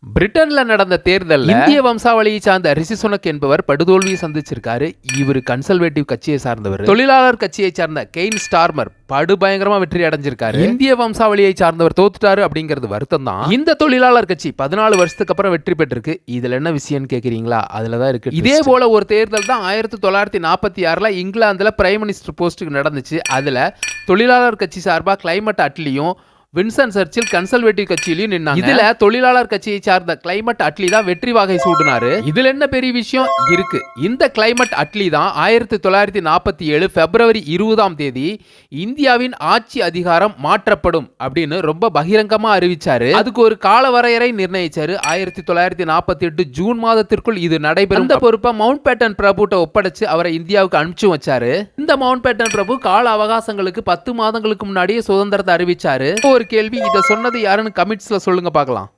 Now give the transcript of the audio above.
பிரிட்டன்ல நடந்த தேர்தலில் இந்திய வம்சாவளியை சார்ந்த ரிஷி சுனக் என்பவர் படுதோல்வியை சந்திச்சிருக்காரு. இவர் கன்சர்வேட்டிவ் கட்சியை சார்ந்தவர். தொழிலாளர் கட்சியை சார்ந்த கெய்ன் ஸ்டார்மர் படுபயங்கரமா வெற்றி அடைஞ்சிருக்காரு. இந்திய வம்சாவளியை சார்ந்தவர் தோத்துட்டாரு அப்படிங்கிறது வருத்தம் தான். இந்த தொழிலாளர் கட்சி 14 வருஷத்துக்கு அப்புறம் வெற்றி பெற்றிருக்கு. இதுல என்ன விஷயம் கேக்குறீங்களா? அதுலதான் இருக்கு. இதே போல ஒரு தேர்தல் தான் 1946 இங்கிலாந்துல பிரைம் மினிஸ்டர் போஸ்டுக்கு நடந்துச்சு. அதுல தொழிலாளர் கட்சி சார்பா கிளைமட் அட்லியும் வின்சன் சர்ச்சில் கன்சர்வேட்டிவ் கட்சியிலையும் நின்னாங்க. இதுல தொழிலாளர் கட்சியை சார்ந்த கிளைமட் அட்லி தான் வெற்றி வாகை சூடினாரு. இதுல என்ன பெரிய விஷயம் இருக்கு? இந்த கிளைமட் அட்லி தான் 1947 பிப்ரவரி 20 இந்தியாவின் ஆட்சி அதிகாரம் மாற்றப்படும் அப்படின்னு ரொம்ப பகிரங்கமா அறிவிச்சாரு. அதுக்கு ஒரு கால வரையறை நிர்ணயிச்சாரு. 1948 ஜூன் மாதத்திற்குள் இது நடைபெறும். இந்த பொறுப்பை மவுண்ட் பேட்டன் பிரபுட்ட ஒப்படைச்சு அவரை இந்தியாவுக்கு அனுப்பிச்சு வச்சாரு. இந்த மவுண்ட் பேட்டன் பிரபு கால அவகாசங்களுக்கு 10 மாதங்களுக்கு முன்னாடியே சுதந்திரத்தை அறிவிச்சாரு. ஒரு கேள்வி, இத சொன்னது யாருன்னு கமெண்ட்ஸ்ல சொல்லுங்க பார்க்கலாம்.